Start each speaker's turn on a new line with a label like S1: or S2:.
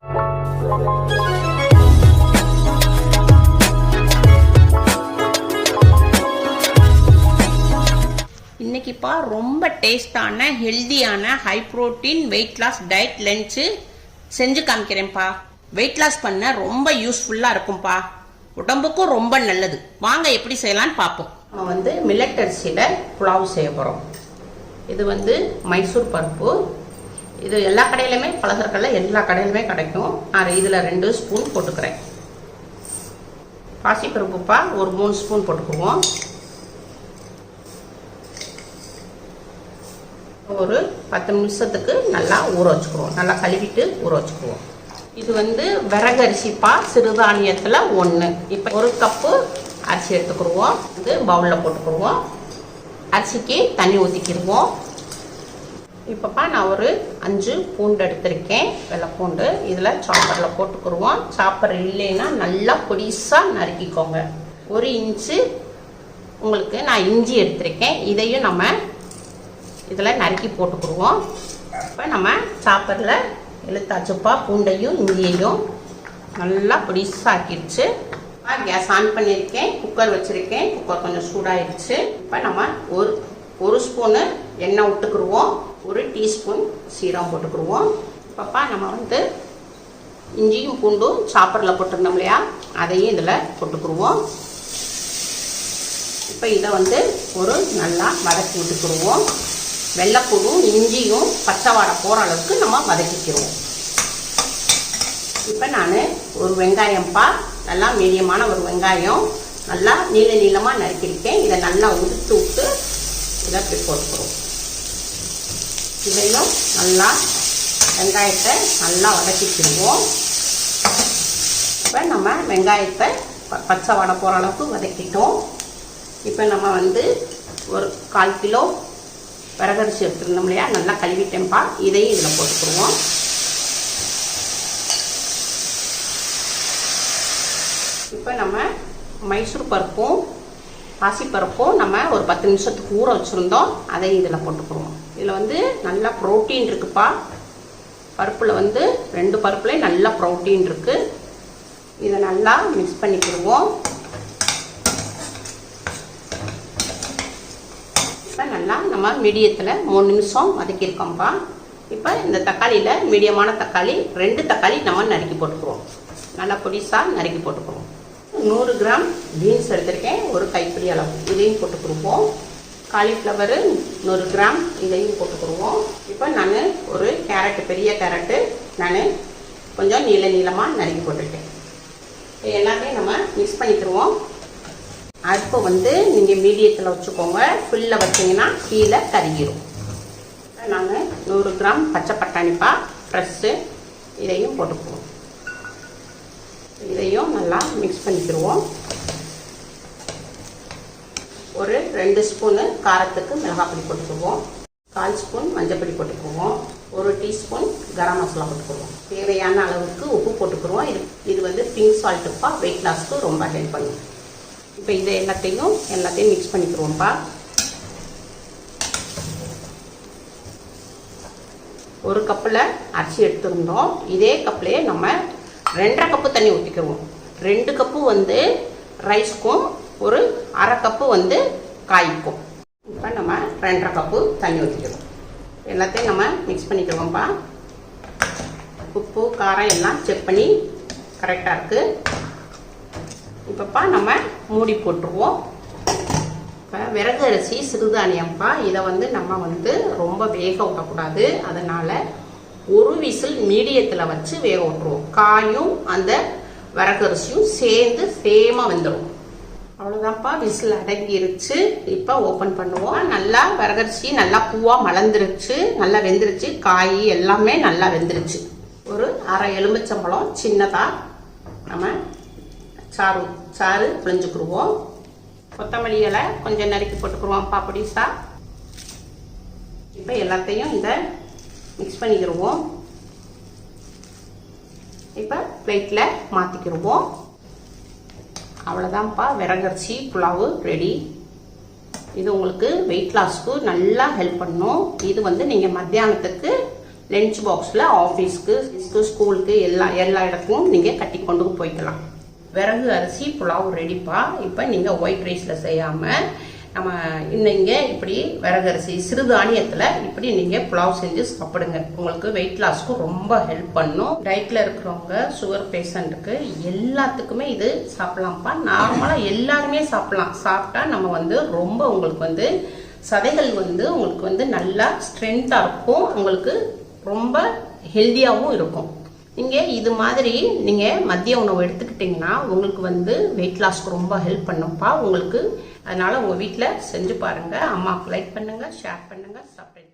S1: இன்னைக்குப்பா ரொம்ப டேஸ்டான ஹெல்தியான high protein weight loss diet lunch செஞ்சு காமிக்கிறேன்ப்பா. வெயிட் லாஸ் பண்ண ரொம்ப யூஸ்ஃபுல்லா இருக்கும்பா, உடம்புக்கும் ரொம்ப நல்லது. வாங்க எப்படி செய்யலாம்னு பார்ப்போம். நம்ம மில்லட் அரிசியில புலாவ் செய்ய போறோம். இது மைசூர் பருப்பு. இது எல்லா கடையிலுமே பலசரக்கல்ல எல்லா கடையிலுமே கிடைக்கும். நான் இதுல 2 ஸ்பூன் போட்டுக்கிறேன். பாசி பருப்புப்பா ஒரு 3 ஸ்பூன் போட்டுக்குவோம். ஒரு 10 நிமிஷத்துக்கு நல்லா ஊற வச்சுக்குவோம். நல்லா கழுவிட்டு ஊற வச்சுக்குவோம். இது விறகு அரிசிப்பா, சிறுதானியத்தில் 1. இப்போ 1 கப்பு அரிசி எடுத்துக்கிடுவோம். இது பவுலில் போட்டுக்கிடுவோம். அரிசிக்கு தண்ணி ஊற்றிக்கிடுவோம். இப்போப்பா நான் ஒரு 5 பூண்டு எடுத்திருக்கேன், வெள்ளை பூண்டு. இதில் சாப்பரில் போட்டுக்கிடுவோம். சாப்பர் இல்லைன்னா நல்லா பொடிசாக நறுக்கிக்கோங்க. 1 இன்ச்சு உங்களுக்கு நான் இஞ்சி எடுத்திருக்கேன். இதையும் நம்ம இதில் நறுக்கி போட்டுக்கிடுவோம். இப்போ நம்ம சாப்பரில் இழுத்தாச்சுப்பா பூண்டையும் இஞ்சியையும் நல்லா பொடிசாக்கிடுச்சு. கேஸ் ஆன் பண்ணியிருக்கேன், குக்கர் வச்சுருக்கேன். குக்கர் கொஞ்சம் சூடாகிடுச்சு. இப்போ நம்ம ஒரு ஸ்பூனு எண்ணெய் விட்டுக்குருவோம். 1 டீஸ்பூன் சீரகம் போட்டுக்கிடுவோம். இப்போப்பா நம்ம இஞ்சியும் பூண்டும் சாப்பரில் போட்டிருந்தோம் இல்லையா, அதையும் இதில் போட்டுக்கிடுவோம். இப்போ இதை ஒரு நல்லா வதக்கி விட்டுக்கிடுவோம். வெள்ளைப்பூடும் இஞ்சியும் பச்சை வாடை போகிற அளவுக்கு நம்ம வதக்கிக்கிறோம். இப்போ நான் ஒரு வெங்காயம்ப்பா, நல்லா மீடியமான ஒரு வெங்காயம் நல்லா நீளமாக நறுக்கியிருக்கேன். இதை நல்லா உதுத்து விட்டு இதை இப்படி போட்டுக்கிறோம். இதையும் நல்லா வெங்காயத்தை நல்லா வதக்கிக்கிடுவோம். இப்போ நம்ம வெங்காயத்தை பச்சை வாடை போகிற அளவுக்கு வதக்கிட்டோம். இப்போ நம்ம ஒரு 1/4 கிலோ விறகரிசி எடுத்துருந்தோம் இல்லையா, நல்லா கழுவிட்டேன்ப்பா. இதையும் இதில் போட்டுக்கிடுவோம். இப்போ நம்ம மைசூர் பருப்பும் பாசிப்பருப்பும் நம்ம ஒரு 10 நிமிஷத்துக்கு ஊற வச்சுருந்தோம். அதையும் இதில் போட்டுக்கிடுவோம். இதில் நல்லா ப்ரோட்டீன் இருக்குப்பா. பருப்பில் 2 பருப்புலேயும் நல்லா ப்ரோட்டீன் இருக்குது. இதை நல்லா மிக்ஸ் பண்ணிக்கிடுவோம். இப்போ நல்லா நம்ம மீடியத்தில் 3 நிமிஷம் வதக்கியிருக்கோம்ப்பா. இப்போ இந்த தக்காளியில் மீடியமான தக்காளி 2 தக்காளி நம்ம நறுக்கி போட்டுக்குவோம். நல்லா பொடிசாக நறுக்கி போட்டுக்குவோம். 100 கிராம் பீன்ஸ் எடுத்திருக்கேன், ஒரு கைப்பிடி அளவு. இதையும் போட்டுக்கிடுவோம். காலிஃப்ளவரு 100 கிராம், இதையும் போட்டுக்கிடுவோம். இப்போ நான் ஒரு கேரட்டு, பெரிய கேரட்டு நான் கொஞ்சம் நீளமாக நறுக்கி போட்டுருக்கேன். எல்லாத்தையும் நம்ம மிக்ஸ் பண்ணிக்கிடுவோம். அடுப்பை நீங்கள் மீடியத்தில் வச்சுக்கோங்க. ஃபுல்லில் வச்சிங்கன்னா கீழே கருகிரும். நாங்கள் 100 கிராம் பச்சை பட்டாணிப்பா ஃப்ரெஷ்ஷு, இதையும் போட்டுக்குவோம். இதையும் நல்லா மிக்ஸ் பண்ணிக்கிடுவோம். ஒரு 2 ஸ்பூனு காரத்துக்கு மிளகாப்பொடி போட்டுக்குவோம். 1/4 ஸ்பூன் மஞ்சப்பொடி போட்டுக்குவோம். 1 டீஸ்பூன் கரம் மசாலா போட்டுக்குவோம். தேவையான அளவுக்கு உப்பு போட்டுக்குவோம். இது பிங்க் சால்ட்டுப்பா, வெயிட் லாஸ்க்கு ரொம்ப ஹெல்ப் பண்ணும். இப்போ இதை எல்லாத்தையும் மிக்ஸ் பண்ணிக்கிறோம்ப்பா. 1 கப்பில் அரிசி எடுத்துருந்தோம். இதே கப்லேயே நம்ம 2.5 கப்பு தண்ணி ஊற்றிக்கிறோம். 2 கப்பு ரைஸ்க்கும் ஒரு 1/2 கப்பு காய்க்கும். இப்போ நம்ம 2.5 கப்பு தண்ணி ஊற்றிக்கிறோம். எல்லாத்தையும் நம்ம மிக்ஸ் பண்ணிக்கிறோம்ப்பா. உப்பு காரம் எல்லாம் செக் பண்ணி கரெக்டாக இருக்குது. இப்போப்பா நம்ம மூடி போட்டுருவோம். இப்போ விறகு அரிசி சிறுதானியம்ப்பா, இதை நம்ம ரொம்ப வேக விடக்கூடாது. அதனால் 1 விசில் மீடியத்தில் வச்சு வேக விட்டுருவோம். காயும் அந்த விறகு அரிசியும் சேர்ந்து சேமாக வெந்துடும். அவ்வளோதான்ப்பா, விசில் அடங்கிருச்சு. இப்போ ஓப்பன் பண்ணுவோம். நல்லா விறகரிசி நல்லா பூவாக மலர்ந்துருச்சு, நல்லா வெந்துருச்சு. காய் எல்லாமே நல்லா வெந்துருச்சு. ஒரு 1/2 எலுமிச்சம்பழம் சின்னதாக நம்ம சாறு பிழிஞ்சுக்கிடுவோம். கொத்தமல்லி இலை கொஞ்சம் நறுக்கி போட்டுக்கிடுவோம் பொடிசா. இப்போ எல்லாத்தையும் இதை மிக்ஸ் பண்ணிக்கிடுவோம். இப்போ பிளேட்டில் மாற்றிக்கிடுவோம். அவ்வளோதான்ப்பா, விறகரிசி புலாவு ரெடி. இது உங்களுக்கு வெயிட் லாஸ்க்கு நல்லா ஹெல்ப் பண்ணும். இது நீங்கள் மத்தியானத்துக்கு லஞ்ச் பாக்ஸில் ஆஃபீஸ்க்கு ஸ்கூலுக்கு எல்லா இடத்துக்கும் நீங்கள் கட்டி கொண்டு போய்க்கலாம். விறகு அரிசி புலாவ் ரெடிப்பா. இப்போ நீங்கள் ஒயிட் ரைஸில் செய்யாமல் நம்ம இன்னைங்க இப்படி விறகரிசி சிறுதானியத்தில் இப்படி நீங்கள் புலாவ் செஞ்சு சாப்பிடுங்க. உங்களுக்கு வெயிட் லாஸ்க்கு ரொம்ப ஹெல்ப் பண்ணும். டயட்டில் இருக்கிறவங்க, சுகர் பேஷண்ட்டுக்கு எல்லாத்துக்குமே இது சாப்பிடலாம்ப்பா. நார்மலாக எல்லாருமே சாப்பிடலாம். சாப்பிட்டா நம்ம ரொம்ப உங்களுக்கு சதைகள் உங்களுக்கு நல்லா ஸ்ட்ரென்த்தாக இருக்கும். உங்களுக்கு ரொம்ப ஹெல்த்தியாகவும் இருக்கும். நீங்கள் இது மாதிரி நீங்கள் மதிய உணவு எடுத்துக்கிட்டிங்கன்னா உங்களுக்கு வெயிட் லாஸ்க்கு ரொம்ப ஹெல்ப் பண்ணும்ப்பா உங்களுக்கு. அதனால் உங்கள் வீட்டில் செஞ்சு பாருங்கள். அம்மாவுக்கு லைக் பண்ணுங்கள், ஷேர் பண்ணுங்கள், சப்ஸ்கிரைப்